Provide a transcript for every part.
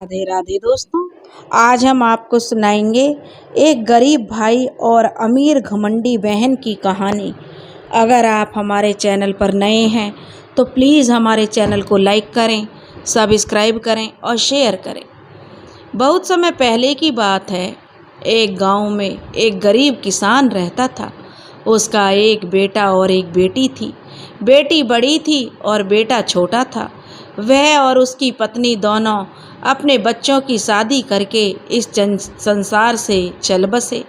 राधे राधे दोस्तों। आज हम आपको सुनाएंगे एक गरीब भाई और अमीर घमंडी बहन की कहानी। अगर आप हमारे चैनल पर नए हैं तो प्लीज़ हमारे चैनल को लाइक करें, सब्सक्राइब करें और शेयर करें। बहुत समय पहले की बात है। एक गांव में एक गरीब किसान रहता था। उसका एक बेटा और एक बेटी थी। बेटी बड़ी थी और बेटा छोटा था। वह और उसकी पत्नी दोनों अपने बच्चों की शादी करके इस संसार से चल बसे।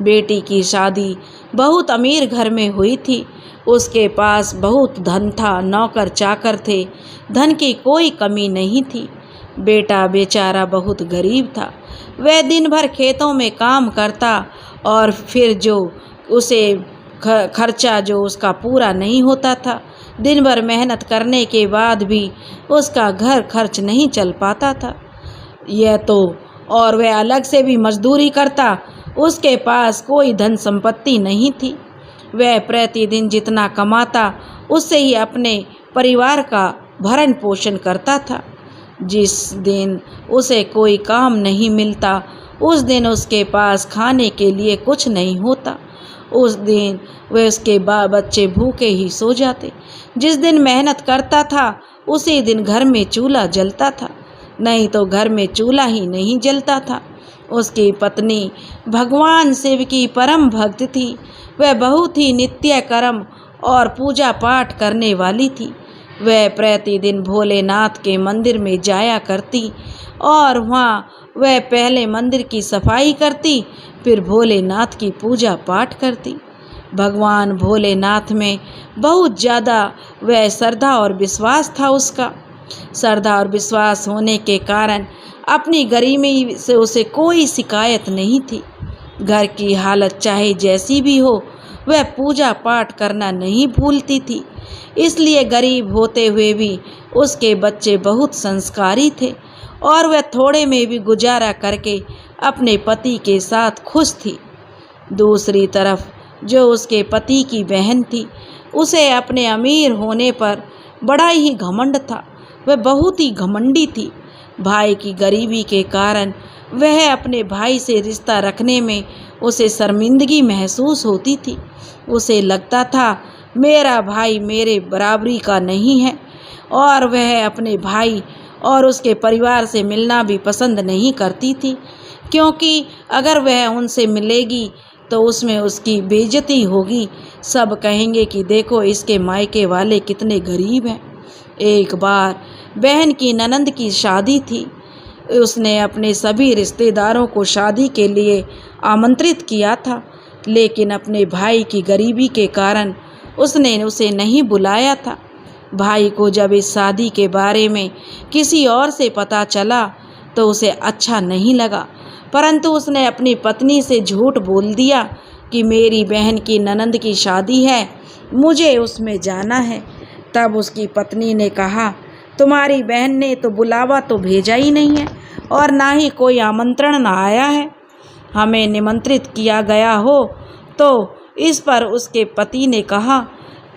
बेटी की शादी बहुत अमीर घर में हुई थी। उसके पास बहुत धन था, नौकर चाकर थे, धन की कोई कमी नहीं थी। बेटा बेचारा बहुत गरीब था। वह दिन भर खेतों में काम करता और फिर जो उसे खर्चा जो उसका पूरा नहीं होता था। दिन भर मेहनत करने के बाद भी उसका घर खर्च नहीं चल पाता था। यह तो और वह अलग से भी मजदूरी करता। उसके पास कोई धन संपत्ति नहीं थी। वह प्रतिदिन जितना कमाता उससे ही अपने परिवार का भरण पोषण करता था। जिस दिन उसे कोई काम नहीं मिलता उस दिन उसके पास खाने के लिए कुछ नहीं होता। उस दिन वह उसके बच्चे भूखे ही सो जाते। जिस दिन मेहनत करता था उसी दिन घर में चूल्हा जलता था, नहीं तो घर में चूल्हा ही नहीं जलता था। उसकी पत्नी भगवान शिव की परम भक्त थी। वह बहुत ही नित्य कर्म और पूजा पाठ करने वाली थी। वह प्रतिदिन भोलेनाथ के मंदिर में जाया करती और वहाँ वह पहले मंदिर की सफाई करती, फिर भोलेनाथ की पूजा पाठ करती। भगवान भोलेनाथ में बहुत ज़्यादा वह श्रद्धा और विश्वास था उसका। श्रद्धा और विश्वास होने के कारण अपनी गरीबी से उसे कोई शिकायत नहीं थी। घर की हालत चाहे जैसी भी हो वह पूजा पाठ करना नहीं भूलती थी। इसलिए गरीब होते हुए भी उसके बच्चे बहुत संस्कारी थे और वह थोड़े में भी गुजारा करके अपने पति के साथ खुश थी। दूसरी तरफ जो उसके पति की बहन थी, उसे अपने अमीर होने पर बड़ा ही घमंड था। वह बहुत ही घमंडी थी। भाई की गरीबी के कारण वह अपने भाई से रिश्ता रखने में उसे शर्मिंदगी महसूस होती थी। उसे लगता था मेरा भाई मेरे बराबरी का नहीं है और वह अपने भाई और उसके परिवार से मिलना भी पसंद नहीं करती थी, क्योंकि अगर वह उनसे मिलेगी तो उसमें उसकी बेइज्जती होगी। सब कहेंगे कि देखो इसके मायके वाले कितने गरीब हैं। एक बार बहन की ननंद की शादी थी। उसने अपने सभी रिश्तेदारों को शादी के लिए आमंत्रित किया था, लेकिन अपने भाई की गरीबी के कारण उसने उसे नहीं बुलाया था। भाई को जब इस शादी के बारे में किसी और से पता चला तो उसे अच्छा नहीं लगा, परंतु उसने अपनी पत्नी से झूठ बोल दिया कि मेरी बहन की ननंद की शादी है, मुझे उसमें जाना है। तब उसकी पत्नी ने कहा तुम्हारी बहन ने तो बुलावा तो भेजा ही नहीं है और ना ही कोई आमंत्रण ना आया है। हमें निमंत्रित किया गया हो तो इस पर उसके पति ने कहा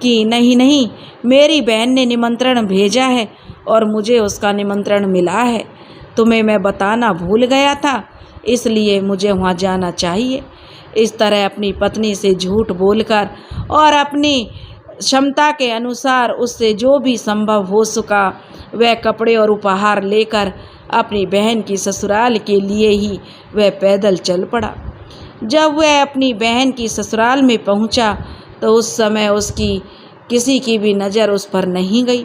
कि नहीं नहीं, मेरी बहन ने निमंत्रण भेजा है और मुझे उसका निमंत्रण मिला है। तुम्हें मैं बताना भूल गया था, इसलिए मुझे वहाँ जाना चाहिए। इस तरह अपनी पत्नी से झूठ बोलकर और अपनी क्षमता के अनुसार उससे जो भी संभव हो सका वह कपड़े और उपहार लेकर अपनी बहन की ससुराल के लिए ही वह पैदल चल पड़ा। जब वह अपनी बहन की ससुराल में पहुंचा तो उस समय उसकी किसी की भी नज़र उस पर नहीं गई,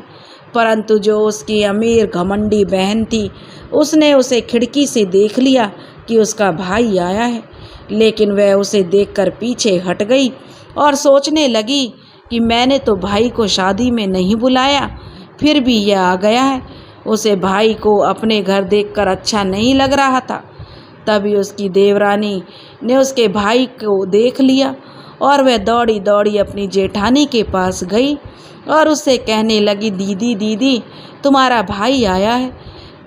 परंतु जो उसकी अमीर घमंडी बहन थी उसने उसे खिड़की से देख लिया कि उसका भाई आया है, लेकिन वह उसे देखकर पीछे हट गई और सोचने लगी कि मैंने तो भाई को शादी में नहीं बुलाया, फिर भी यह आ गया है। उसे भाई को अपने घर देखकर अच्छा नहीं लग रहा था। तभी उसकी देवरानी ने उसके भाई को देख लिया और वह दौड़ी दौड़ी अपनी जेठानी के पास गई और उससे कहने लगी दीदी दीदी तुम्हारा भाई आया है।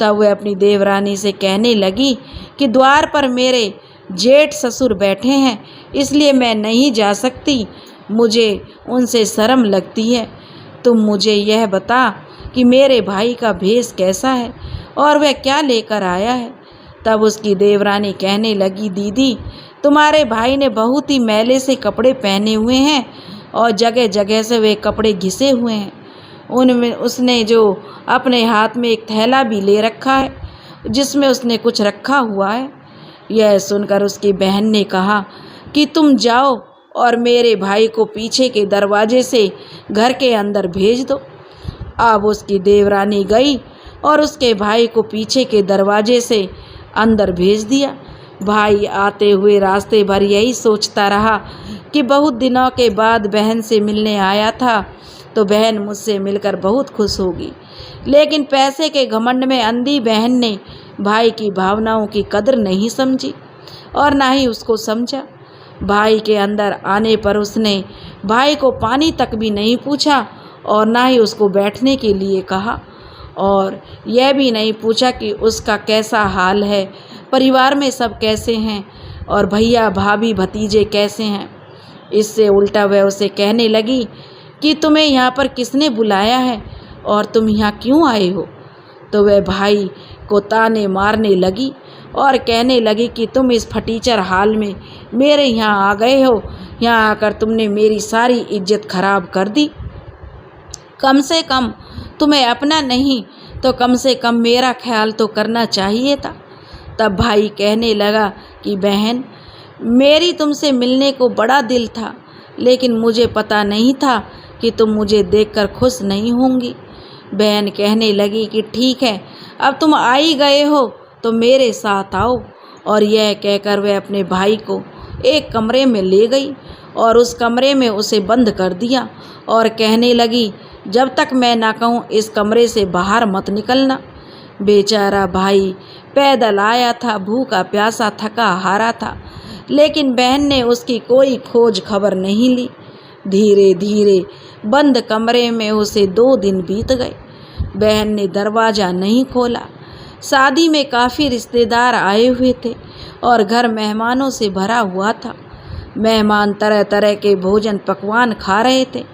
तब वह अपनी देवरानी से कहने लगी कि द्वार पर मेरे जेठ ससुर बैठे हैं, इसलिए मैं नहीं जा सकती, मुझे उनसे शर्म लगती है। तुम मुझे यह बता कि मेरे भाई का भेष कैसा है और वह क्या लेकर आया है। तब उसकी देवरानी कहने लगी, दीदी तुम्हारे भाई ने बहुत ही मैले से कपड़े पहने हुए हैं और जगह जगह से वे कपड़े घिसे हुए हैं। उनमें उसने जो अपने हाथ में एक थैला भी ले रखा है जिसमें उसने कुछ रखा हुआ है। यह सुनकर उसकी बहन ने कहा कि तुम जाओ और मेरे भाई को पीछे के दरवाजे से घर के अंदर भेज दो। अब उसकी देवरानी गई और उसके भाई को पीछे के दरवाजे से अंदर भेज दिया। भाई आते हुए रास्ते भर यही सोचता रहा कि बहुत दिनों के बाद बहन से मिलने आया था तो बहन मुझसे मिलकर बहुत खुश होगी। लेकिन पैसे के घमंड में अंधी बहन ने भाई की भावनाओं की कदर नहीं समझी और ना ही उसको समझा। भाई के अंदर आने पर उसने भाई को पानी तक भी नहीं पूछा और ना ही उसको बैठने के लिए कहा और यह भी नहीं पूछा कि उसका कैसा हाल है, परिवार में सब कैसे हैं और भैया भाभी भतीजे कैसे हैं। इससे उल्टा वह उसे कहने लगी कि तुम्हें यहाँ पर किसने बुलाया है और तुम यहाँ क्यों आए हो। तो वह भाई को ताने मारने लगी और कहने लगी कि तुम इस फटीचर हाल में मेरे यहाँ आ गए हो, यहाँ आकर तुमने मेरी सारी इज्जत खराब कर दी। कम से कम तुम्हें अपना नहीं तो कम से कम मेरा ख्याल तो करना चाहिए था। तब भाई कहने लगा कि बहन मेरी तुमसे मिलने को बड़ा दिल था, लेकिन मुझे पता नहीं था कि तुम मुझे देखकर खुश नहीं होंगी। बहन कहने लगी कि ठीक है, अब तुम आ ही गए हो तो मेरे साथ आओ। और यह कहकर वह अपने भाई को एक कमरे में ले गई और उस कमरे में उसे बंद कर दिया और कहने लगी, जब तक मैं ना कहूँ इस कमरे से बाहर मत निकलना। बेचारा भाई पैदल आया था, भूखा प्यासा थका हारा था, लेकिन बहन ने उसकी कोई खोज खबर नहीं ली। धीरे धीरे बंद कमरे में उसे 2 दिन बीत गए। बहन ने दरवाज़ा नहीं खोला। शादी में काफ़ी रिश्तेदार आए हुए थे और घर मेहमानों से भरा हुआ था। मेहमान तरह तरह के भोजन पकवान खा रहे थे,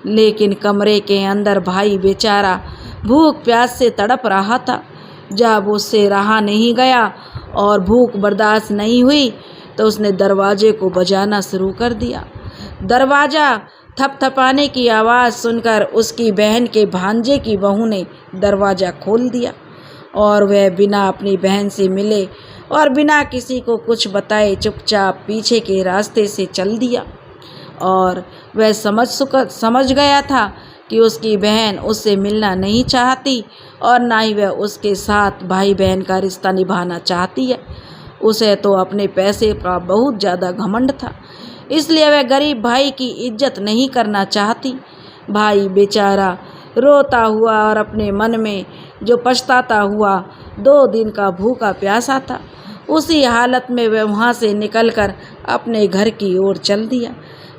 लेकिन कमरे के अंदर भाई बेचारा भूख प्यास से तड़प रहा था। जब उससे रहा नहीं गया और भूख बर्दाश्त नहीं हुई तो उसने दरवाजे को बजाना शुरू कर दिया। दरवाज़ा थपथपाने की आवाज़ सुनकर उसकी बहन के भांजे की बहू ने दरवाज़ा खोल दिया और वह बिना अपनी बहन से मिले और बिना किसी को कुछ बताए चुपचाप पीछे के रास्ते से चल दिया। और वह समझ गया था कि उसकी बहन उससे मिलना नहीं चाहती और ना ही वह उसके साथ भाई बहन का रिश्ता निभाना चाहती है। उसे तो अपने पैसे का बहुत ज़्यादा घमंड था, इसलिए वह गरीब भाई की इज्जत नहीं करना चाहती। भाई बेचारा रोता हुआ और अपने मन में जो पछताता हुआ 2 दिन का भूखा प्यासा था, उसी हालत में वह वहाँ से निकलकर अपने घर की ओर चल दिया।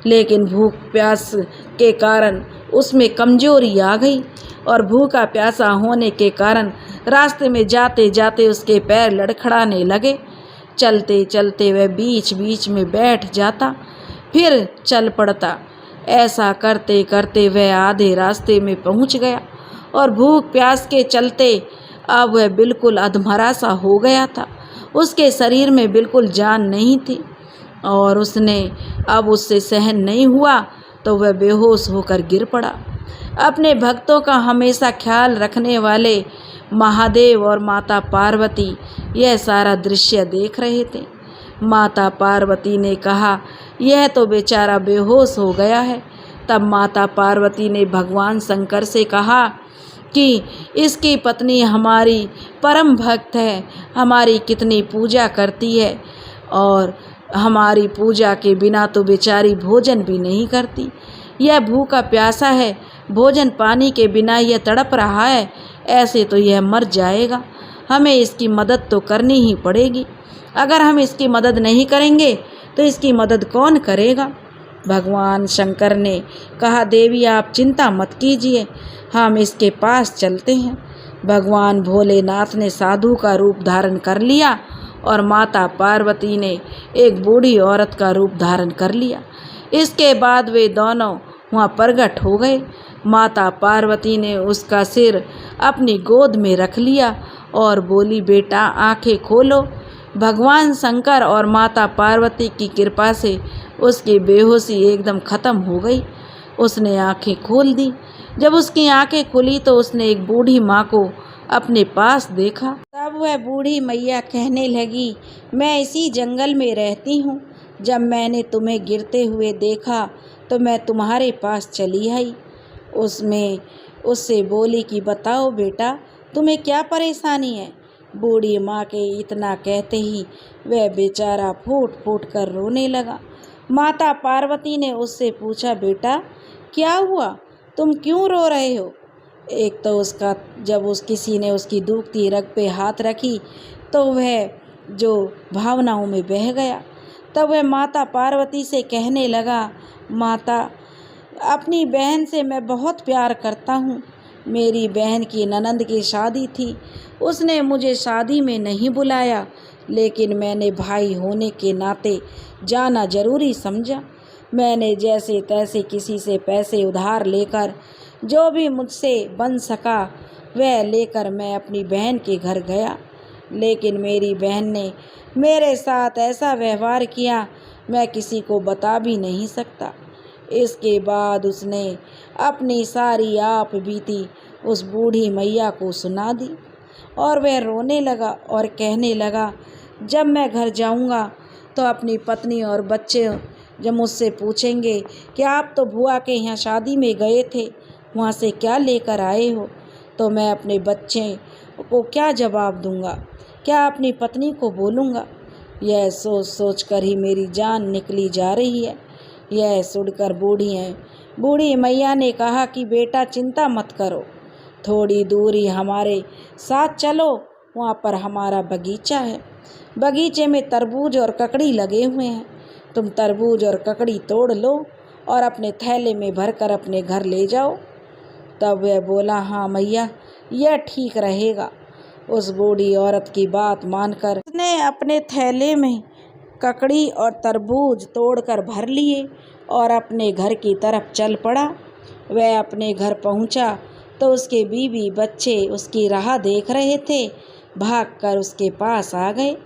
लेकिन भूख प्यास के कारण उसमें कमजोरी आ गई और भूखा प्यासा होने के कारण रास्ते में जाते जाते उसके पैर लड़खड़ाने लगे। चलते चलते वह बीच बीच में बैठ जाता, फिर चल पड़ता। ऐसा करते करते वह आधे रास्ते में पहुंच गया और भूख प्यास के चलते अब वह बिल्कुल अधमरा सा हो गया था। उसके शरीर में बिल्कुल जान नहीं थी और उसने अब उससे सहन नहीं हुआ तो वह बेहोश होकर गिर पड़ा। अपने भक्तों का हमेशा ख्याल रखने वाले महादेव और माता पार्वती यह सारा दृश्य देख रहे थे। माता पार्वती ने कहा, यह तो बेचारा बेहोश हो गया है। तब माता पार्वती ने भगवान शंकर से कहा कि इसकी पत्नी हमारी परम भक्त है, हमारी कितनी पूजा करती है और हमारी पूजा के बिना तो बेचारी भोजन भी नहीं करती। यह भूखा प्यासा है, भोजन पानी के बिना यह तड़प रहा है, ऐसे तो यह मर जाएगा। हमें इसकी मदद तो करनी ही पड़ेगी। अगर हम इसकी मदद नहीं करेंगे तो इसकी मदद कौन करेगा। भगवान शंकर ने कहा, देवी आप चिंता मत कीजिए, हम इसके पास चलते हैं। भगवान भोलेनाथ ने साधु का रूप धारण कर लिया और माता पार्वती ने एक बूढ़ी औरत का रूप धारण कर लिया। इसके बाद वे दोनों वहाँ प्रकट हो गए। माता पार्वती ने उसका सिर अपनी गोद में रख लिया और बोली, बेटा आंखें खोलो। भगवान शंकर और माता पार्वती की कृपा से उसकी बेहोशी एकदम खत्म हो गई। उसने आंखें खोल दी। जब उसकी आंखें खुली तो उसने एक बूढ़ी माँ को अपने पास देखा। तब वह बूढ़ी मैया कहने लगी, मैं इसी जंगल में रहती हूँ। जब मैंने तुम्हें गिरते हुए देखा तो मैं तुम्हारे पास चली आई। उससे बोली कि बताओ बेटा, तुम्हें क्या परेशानी है। बूढ़ी माँ के इतना कहते ही वह बेचारा फूट फूट कर रोने लगा। माता पार्वती ने उससे पूछा, बेटा क्या हुआ, तुम क्यों रो रहे हो। एक तो उसका जब किसी ने उसकी दुखती रग पे हाथ रखी तो वह जो भावनाओं में बह गया। तब वह माता पार्वती से कहने लगा, माता, अपनी बहन से मैं बहुत प्यार करता हूँ। मेरी बहन की ननंद की शादी थी, उसने मुझे शादी में नहीं बुलाया, लेकिन मैंने भाई होने के नाते जाना जरूरी समझा। मैंने जैसे तैसे किसी से पैसे उधार लेकर जो भी मुझसे बन सका वह लेकर मैं अपनी बहन के घर गया, लेकिन मेरी बहन ने मेरे साथ ऐसा व्यवहार किया मैं किसी को बता भी नहीं सकता। इसके बाद उसने अपनी सारी आप बीती उस बूढ़ी मैया को सुना दी और वह रोने लगा और कहने लगा, जब मैं घर जाऊंगा तो अपनी पत्नी और बच्चे जब मुझसे पूछेंगे कि आप तो बुआ के यहाँ शादी में गए थे, वहाँ से क्या लेकर आए हो, तो मैं अपने बच्चे को क्या जवाब दूंगा, क्या अपनी पत्नी को बोलूँगा। यह सोच सोच कर ही मेरी जान निकली जा रही है। यह सुनकर बूढ़ी मैया ने कहा कि बेटा चिंता मत करो, थोड़ी दूर ही हमारे साथ चलो, वहाँ पर हमारा बगीचा है। बगीचे में तरबूज और ककड़ी लगे हुए हैं, तुम तरबूज और ककड़ी तोड़ लो और अपने थैले में भरकर अपने घर ले जाओ। तब वह बोला, हाँ मैया, यह ठीक रहेगा। उस बूढ़ी औरत की बात मानकर उसने अपने थैले में ककड़ी और तरबूज तोड़कर भर लिए और अपने घर की तरफ चल पड़ा। वह अपने घर पहुंचा तो उसके बीवी बच्चे उसकी राह देख रहे थे, भागकर उसके पास आ गए।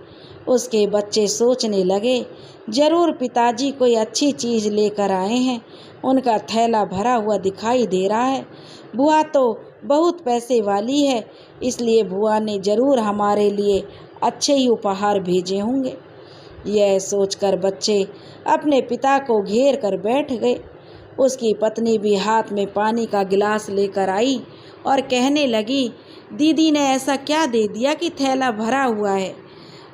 उसके बच्चे सोचने लगे, जरूर पिताजी कोई अच्छी चीज़ लेकर आए हैं, उनका थैला भरा हुआ दिखाई दे रहा है। बुआ तो बहुत पैसे वाली है, इसलिए बुआ ने जरूर हमारे लिए अच्छे ही उपहार भेजे होंगे। यह सोचकर बच्चे अपने पिता को घेर कर बैठ गए। उसकी पत्नी भी हाथ में पानी का गिलास लेकर आई और कहने लगी, दीदी ने ऐसा क्या दे दिया कि थैला भरा हुआ है।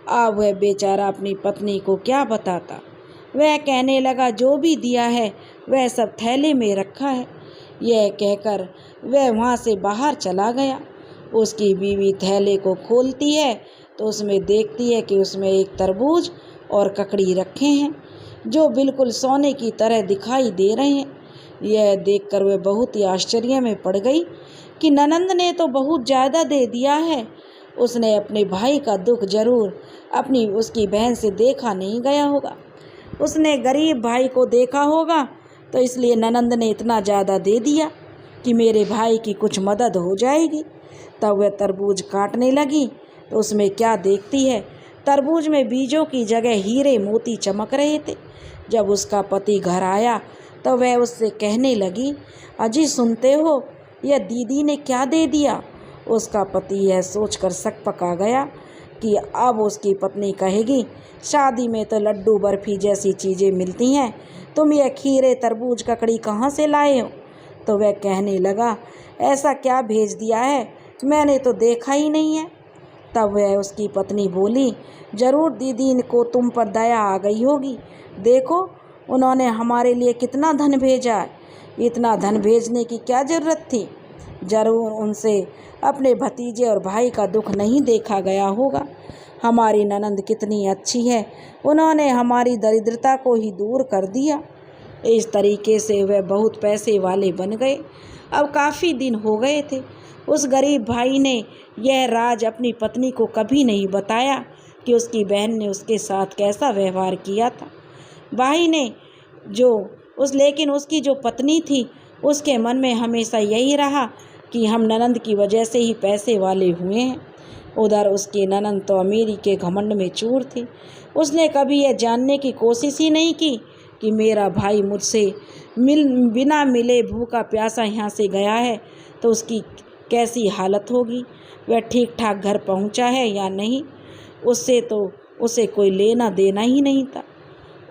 अब वह बेचारा अपनी पत्नी को क्या बताता। वह कहने लगा, जो भी दिया है वह सब थैले में रखा है। यह कहकर वह वहाँ से बाहर चला गया। उसकी बीवी थैले को खोलती है तो उसमें देखती है कि उसमें एक तरबूज और ककड़ी रखे हैं जो बिल्कुल सोने की तरह दिखाई दे रहे हैं। यह देखकर वह बहुत ही आश्चर्य में पड़ गई कि ननंद ने तो बहुत ज़्यादा दे दिया है। उसने अपने भाई का दुख जरूर उसकी बहन से देखा नहीं गया होगा। उसने गरीब भाई को देखा होगा तो इसलिए ननंद ने इतना ज़्यादा दे दिया कि मेरे भाई की कुछ मदद हो जाएगी। तब वह तरबूज काटने लगी तो उसमें क्या देखती है, तरबूज में बीजों की जगह हीरे मोती चमक रहे थे। जब उसका पति घर आया तो वह उससे कहने लगी, अजी सुनते हो, यह दीदी ने क्या दे दिया। उसका पति यह सोचकर सकपका गया कि अब उसकी पत्नी कहेगी, शादी में तो लड्डू बर्फी जैसी चीज़ें मिलती हैं, तुम यह खीरे तरबूज ककड़ी कहाँ से लाए हो। तो वह कहने लगा, ऐसा क्या भेज दिया है, मैंने तो देखा ही नहीं है। तब वह उसकी पत्नी बोली, जरूर दीदी को तुम पर दया आ गई होगी, देखो उन्होंने हमारे लिए कितना धन भेजा है, इतना धन भेजने की क्या ज़रूरत थी। जरूर उनसे अपने भतीजे और भाई का दुख नहीं देखा गया होगा। हमारी ननंद कितनी अच्छी है, उन्होंने हमारी दरिद्रता को ही दूर कर दिया। इस तरीके से वह बहुत पैसे वाले बन गए। अब काफ़ी दिन हो गए थे। उस गरीब भाई ने यह राज अपनी पत्नी को कभी नहीं बताया कि उसकी बहन ने उसके साथ कैसा व्यवहार किया था। भाई ने लेकिन उसकी जो पत्नी थी उसके मन में हमेशा यही रहा कि हम ननंद की वजह से ही पैसे वाले हुए हैं। उधर उसकी ननंद तो अमीरी के घमंड में चूर थी। उसने कभी यह जानने की कोशिश ही नहीं की कि मेरा भाई मुझसे बिना मिले भूखा प्यासा यहाँ से गया है तो उसकी कैसी हालत होगी, वह ठीक ठाक घर पहुँचा है या नहीं, उससे तो उसे कोई लेना देना ही नहीं था।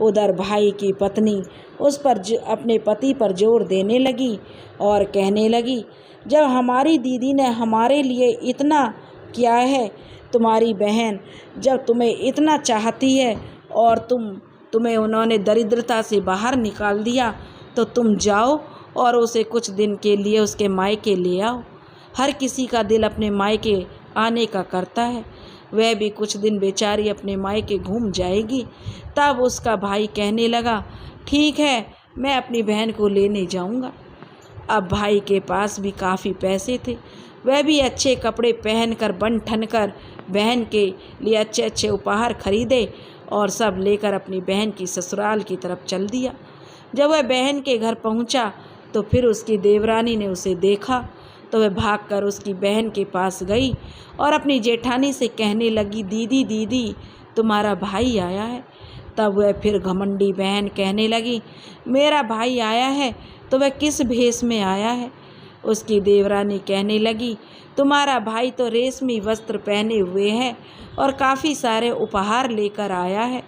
उधर भाई की पत्नी उस पर अपने पति पर जोर देने लगी और कहने लगी, जब हमारी दीदी ने हमारे लिए इतना किया है, तुम्हारी बहन जब तुम्हें इतना चाहती है और तुम्हें उन्होंने दरिद्रता से बाहर निकाल दिया, तो तुम जाओ और उसे कुछ दिन के लिए उसके मायके ले आओ। हर किसी का दिल अपने मायके आने का करता है, वह भी कुछ दिन बेचारी अपने मायके घूम जाएगी। तब उसका भाई कहने लगा, ठीक है, मैं अपनी बहन को लेने जाऊंगा। अब भाई के पास भी काफ़ी पैसे थे, वह भी अच्छे कपड़े पहनकर बन ठन कर बहन के लिए अच्छे अच्छे उपहार खरीदे और सब लेकर अपनी बहन की ससुराल की तरफ चल दिया। जब वह बहन के घर पहुंचा तो फिर उसकी देवरानी ने उसे देखा तो वह भागकर उसकी बहन के पास गई और अपनी जेठानी से कहने लगी, दीदी दीदी, तुम्हारा भाई आया है। तब वह फिर घमंडी बहन कहने लगी, मेरा भाई आया है तो वह किस भेष में आया है? उसकी देवरानी कहने लगी, तुम्हारा भाई तो रेशमी वस्त्र पहने हुए है और काफ़ी सारे उपहार लेकर आया है।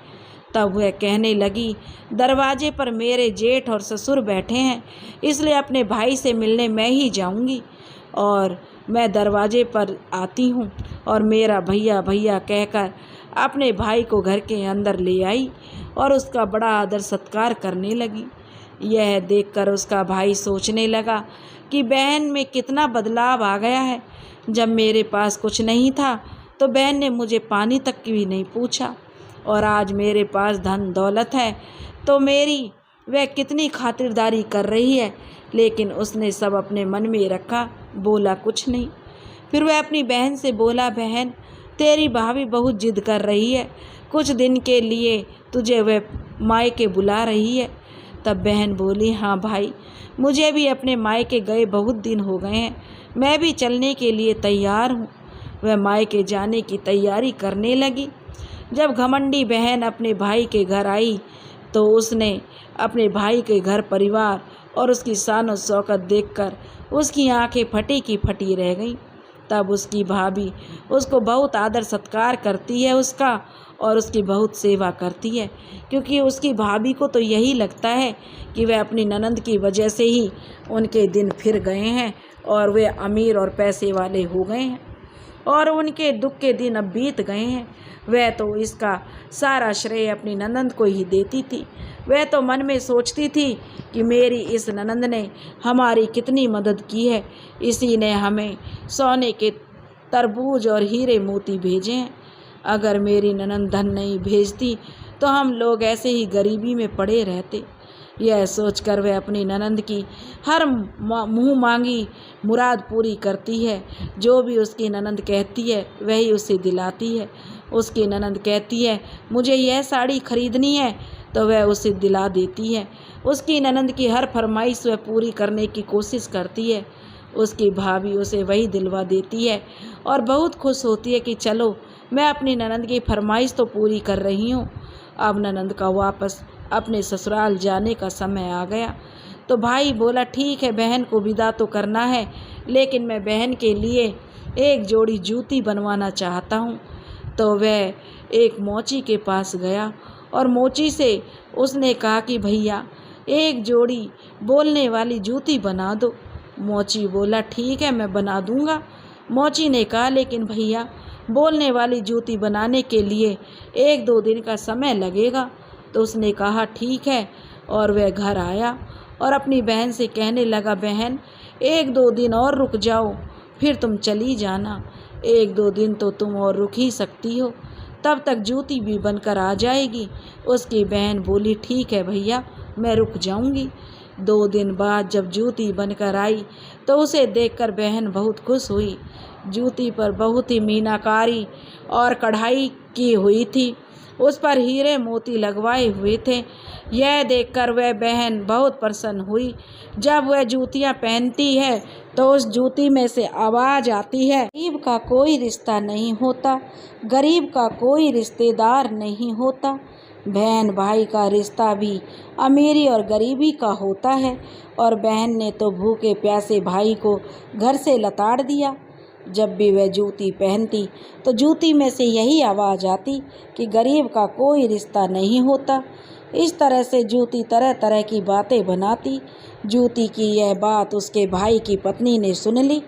तब वह कहने लगी, दरवाजे पर मेरे जेठ और ससुर बैठे हैं, इसलिए अपने भाई से मिलने मैं ही जाऊंगी। और मैं दरवाजे पर आती हूँ और मेरा भैया भैया कहकर अपने भाई को घर के अंदर ले आई और उसका बड़ा आदर सत्कार करने लगी। यह देखकर उसका भाई सोचने लगा कि बहन में कितना बदलाव आ गया है। जब मेरे पास कुछ नहीं था तो बहन ने मुझे पानी तक भी नहीं पूछा, और आज मेरे पास धन दौलत है तो मेरी वह कितनी खातिरदारी कर रही है, लेकिन उसने सब अपने मन में रखा, बोला कुछ नहीं। फिर वह अपनी बहन से बोला, बहन, तेरी भाभी बहुत जिद कर रही है, कुछ दिन के लिए तुझे वह मायके बुला रही है। तब बहन बोली, हाँ भाई, मुझे भी अपने मायके गए बहुत दिन हो गए हैं, मैं भी चलने के लिए तैयार हूँ। वह मायके जाने की तैयारी करने लगी। जब घमंडी बहन अपने भाई के घर आई तो उसने अपने भाई के घर परिवार और उसकी शान और शौकत देखकर उसकी आंखें फटी की फटी रह गईं। तब उसकी भाभी उसको बहुत आदर सत्कार करती है उसका, और उसकी बहुत सेवा करती है, क्योंकि उसकी भाभी को तो यही लगता है कि वह अपनी ननंद की वजह से ही उनके दिन फिर गए हैं और वे अमीर और पैसे वाले हो गए हैं और उनके दुख के दिन अब बीत गए हैं। वह तो इसका सारा श्रेय अपनी ननंद को ही देती थी। वह तो मन में सोचती थी कि मेरी इस ननंद ने हमारी कितनी मदद की है, इसी ने हमें सोने के तरबूज और हीरे मोती भेजे हैं। अगर मेरी ननंद धन नहीं भेजती तो हम लोग ऐसे ही गरीबी में पड़े रहते। यह सोचकर वह अपनी ननंद की हर मुँह मांगी मुराद पूरी करती है। जो भी उसकी ननंद कहती है वही उसे दिलाती है। उसकी ननंद कहती है, मुझे यह साड़ी खरीदनी है, तो वह उसे दिला देती है। उसकी ननंद की हर फरमाइश वह पूरी करने की कोशिश करती है। उसकी भाभी उसे वही दिलवा देती है और बहुत खुश होती है कि चलो, मैं अपनी ननंद की फरमाइश तो पूरी कर रही हूँ। अब ननंद का वापस अपने ससुराल जाने का समय आ गया तो भाई बोला, ठीक है, बहन को विदा तो करना है, लेकिन मैं बहन के लिए एक जोड़ी जूती बनवाना चाहता हूँ। तो वह एक मोची के पास गया और मोची से उसने कहा कि भैया, एक जोड़ी बोलने वाली जूती बना दो। मोची बोला, ठीक है, मैं बना दूंगा। मोची ने कहा, लेकिन भैया, बोलने वाली जूती बनाने के लिए 1-2 दिन का समय लगेगा। तो उसने कहा, ठीक है, और वह घर आया और अपनी बहन से कहने लगा, बहन, 1-2 दिन और रुक जाओ, फिर तुम चली जाना। 1-2 दिन तो तुम और रुक ही सकती हो, तब तक जूती भी बनकर आ जाएगी। उसकी बहन बोली, ठीक है भैया, मैं रुक जाऊंगी। 2 दिन बाद जब जूती बनकर आई तो उसे देखकर बहन बहुत खुश हुई। जूती पर बहुत ही मीनाकारी और कढ़ाई की हुई थी। उस पर हीरे मोती लगवाए हुए थे। यह देखकर वह बहन बहुत प्रसन्न हुई। जब वह जूतियाँ पहनती है तो उस जूती में से आवाज़ आती है, गरीब का कोई रिश्ता नहीं होता, गरीब का कोई रिश्तेदार नहीं होता। बहन भाई का रिश्ता भी अमीरी और गरीबी का होता है। और बहन ने तो भूखे प्यासे भाई को घर से लताड़ दिया। जब भी वह जूती पहनती तो जूती में से यही आवाज़ आती कि गरीब का कोई रिश्ता नहीं होता। इस तरह से जूती तरह तरह की बातें बनाती। जूती की यह बात उसके भाई की पत्नी ने सुन ली।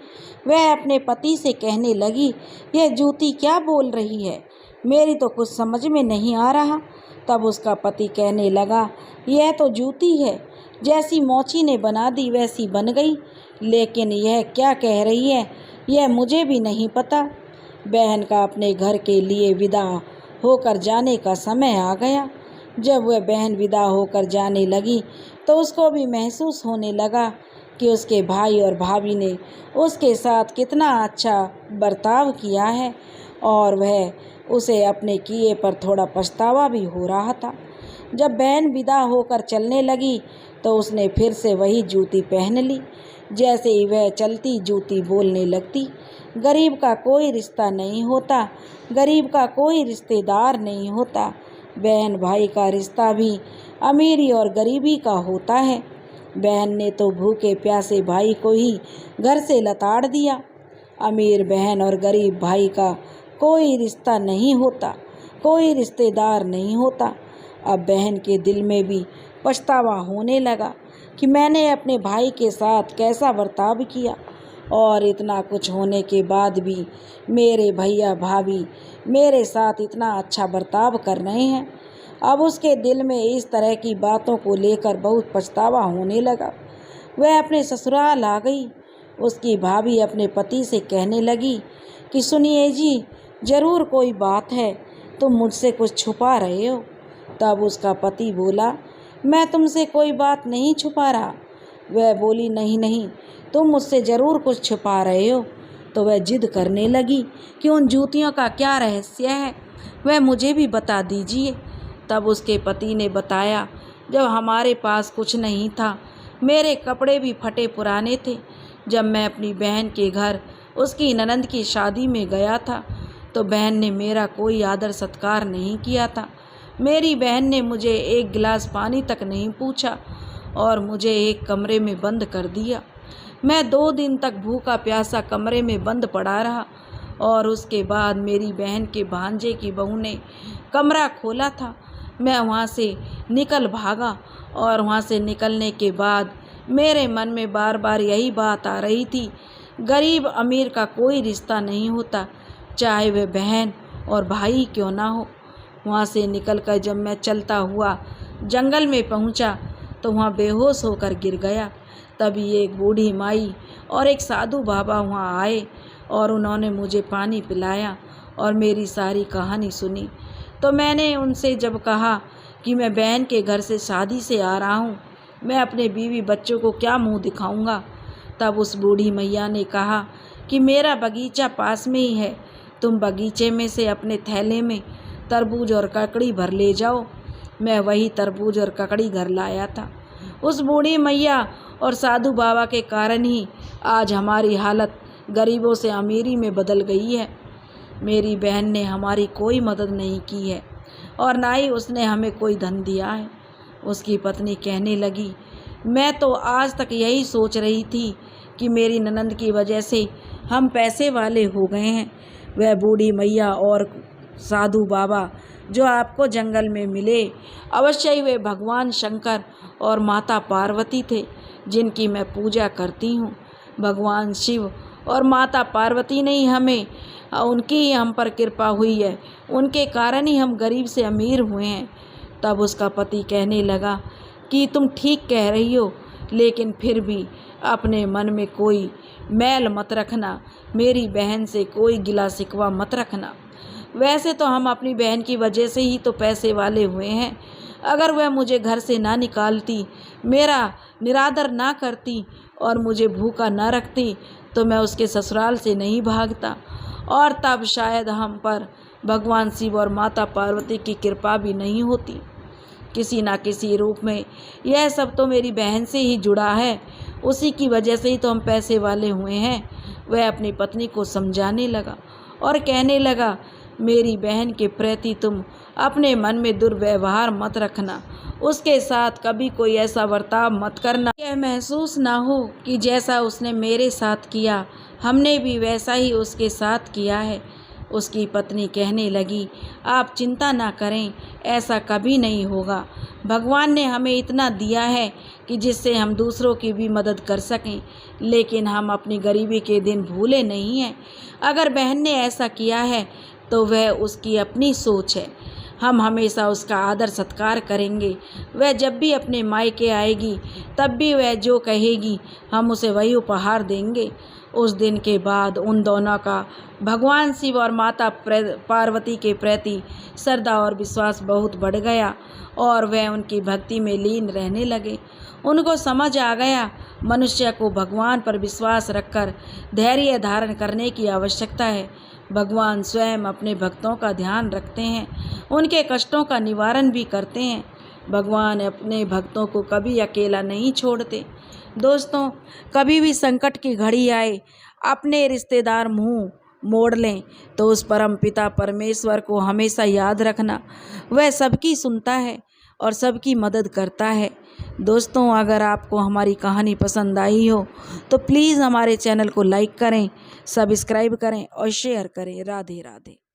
वह अपने पति से कहने लगी, यह जूती क्या बोल रही है, मेरी तो कुछ समझ में नहीं आ रहा। तब उसका पति कहने लगा, यह तो जूती है, जैसी मौची ने बना दी वैसी बन गई, लेकिन यह क्या कह रही है यह मुझे भी नहीं पता। बहन का अपने घर के लिए विदा होकर जाने का समय आ गया। जब वह बहन विदा होकर जाने लगी तो उसको भी महसूस होने लगा कि उसके भाई और भाभी ने उसके साथ कितना अच्छा बर्ताव किया है, और वह उसे अपने किए पर थोड़ा पछतावा भी हो रहा था। जब बहन विदा होकर चलने लगी तो उसने फिर से वही जूती पहन ली। जैसे ही वह चलती जूती बोलने लगती, गरीब का कोई रिश्ता नहीं होता, गरीब का कोई रिश्तेदार नहीं होता। बहन भाई का रिश्ता भी अमीरी और गरीबी का होता है। बहन ने तो भूखे प्यासे भाई को ही घर से लताड़ दिया। अमीर बहन और गरीब भाई का कोई रिश्ता नहीं होता, कोई रिश्तेदार नहीं होता। अब बहन के दिल में भी पछतावा होने लगा कि मैंने अपने भाई के साथ कैसा बर्ताव किया, और इतना कुछ होने के बाद भी मेरे भैया भाभी मेरे साथ इतना अच्छा बर्ताव कर रहे हैं। अब उसके दिल में इस तरह की बातों को लेकर बहुत पछतावा होने लगा। वह अपने ससुराल आ गई। उसकी भाभी अपने पति से कहने लगी कि सुनिए जी, ज़रूर कोई बात है, तुम मुझसे कुछ छुपा रहे हो। तब उसका पति बोला, मैं तुमसे कोई बात नहीं छुपा रहा। वह बोली, नहीं नहीं, तुम मुझसे ज़रूर कुछ छुपा रहे हो। तो वह जिद करने लगी कि उन जूतियों का क्या रहस्य है, वह मुझे भी बता दीजिए। तब उसके पति ने बताया, जब हमारे पास कुछ नहीं था, मेरे कपड़े भी फटे पुराने थे, जब मैं अपनी बहन के घर उसकी ननंद की शादी में गया था तो बहन ने मेरा कोई आदर सत्कार नहीं किया था। मेरी बहन ने मुझे एक गिलास पानी तक नहीं पूछा और मुझे एक कमरे में बंद कर दिया। मैं 2 दिन तक भूखा प्यासा कमरे में बंद पड़ा रहा, और उसके बाद मेरी बहन के भांजे की बहू ने कमरा खोला था। मैं वहाँ से निकल भागा, और वहाँ से निकलने के बाद मेरे मन में बार बार यही बात आ रही थी, गरीब अमीर का कोई रिश्ता नहीं होता, चाहे वह बहन और भाई क्यों ना हो। वहाँ से निकलकर जब मैं चलता हुआ जंगल में पहुँचा तो वहाँ बेहोश होकर गिर गया। तभी एक बूढ़ी माई और एक साधु बाबा वहाँ आए और उन्होंने मुझे पानी पिलाया और मेरी सारी कहानी सुनी। तो मैंने उनसे जब कहा कि मैं बहन के घर से शादी से आ रहा हूँ, मैं अपने बीवी बच्चों को क्या मुँह दिखाऊंगा, तब उस बूढ़ी मैया ने कहा कि मेरा बगीचा पास में ही है, तुम बगीचे में से अपने थैले में तरबूज और ककड़ी भर ले जाओ। मैं वही तरबूज और ककड़ी घर लाया था। उस बूढ़ी मैया और साधु बाबा के कारण ही आज हमारी हालत गरीबों से अमीरी में बदल गई है। मेरी बहन ने हमारी कोई मदद नहीं की है और ना ही उसने हमें कोई धन दिया है। उसकी पत्नी कहने लगी, मैं तो आज तक यही सोच रही थी कि मेरी ननंद की वजह से हम पैसे वाले हो गए हैं। वह बूढ़ी मैया और साधु बाबा जो आपको जंगल में मिले, अवश्य ही वे भगवान शंकर और माता पार्वती थे, जिनकी मैं पूजा करती हूँ। भगवान शिव और माता पार्वती ने ही हमें, उनकी ही हम पर कृपा हुई है, उनके कारण ही हम गरीब से अमीर हुए हैं। तब उसका पति कहने लगा कि तुम ठीक कह रही हो, लेकिन फिर भी अपने मन में कोई मैल मत रखना, मेरी बहन से कोई गिला शिकवा मत रखना। वैसे तो हम अपनी बहन की वजह से ही तो पैसे वाले हुए हैं। अगर वह मुझे घर से ना निकालती, मेरा निरादर ना करती और मुझे भूखा ना रखती, तो मैं उसके ससुराल से नहीं भागता और तब शायद हम पर भगवान शिव और माता पार्वती की कृपा भी नहीं होती किसी ना किसी रूप में। यह सब तो मेरी बहन से ही जुड़ा है, उसी की वजह से ही तो हम पैसे वाले हुए हैं। वह अपनी पत्नी को समझाने लगा और कहने लगा, मेरी बहन के प्रति तुम अपने मन में दुर्व्यवहार मत रखना, उसके साथ कभी कोई ऐसा बर्ताव मत करना यह महसूस ना हो कि जैसा उसने मेरे साथ किया हमने भी वैसा ही उसके साथ किया है। उसकी पत्नी कहने लगी, आप चिंता ना करें, ऐसा कभी नहीं होगा। भगवान ने हमें इतना दिया है कि जिससे हम दूसरों की भी मदद कर सकें, लेकिन हम अपनी गरीबी के दिन भूले नहीं हैं। अगर बहन ने ऐसा किया है तो वह उसकी अपनी सोच है, हम हमेशा उसका आदर सत्कार करेंगे। वह जब भी अपने मायके आएगी तब भी वह जो कहेगी हम उसे वही उपहार देंगे। उस दिन के बाद उन दोनों का भगवान शिव और माता पार्वती के प्रति श्रद्धा और विश्वास बहुत बढ़ गया और वह उनकी भक्ति में लीन रहने लगे। उनको समझ आ गया मनुष्य को भगवान पर विश्वास रखकर धैर्य धारण करने की आवश्यकता है। भगवान स्वयं अपने भक्तों का ध्यान रखते हैं, उनके कष्टों का निवारण भी करते हैं। भगवान अपने भक्तों को कभी अकेला नहीं छोड़ते। दोस्तों, कभी भी संकट की घड़ी आए, अपने रिश्तेदार मुंह मोड़ लें तो उस परम पिता परमेश्वर को हमेशा याद रखना। वह सबकी सुनता है और सबकी मदद करता है। दोस्तों, अगर आपको हमारी कहानी पसंद आई हो तो प्लीज़ हमारे चैनल को लाइक करें, सब्सक्राइब करें और शेयर करें। राधे राधे।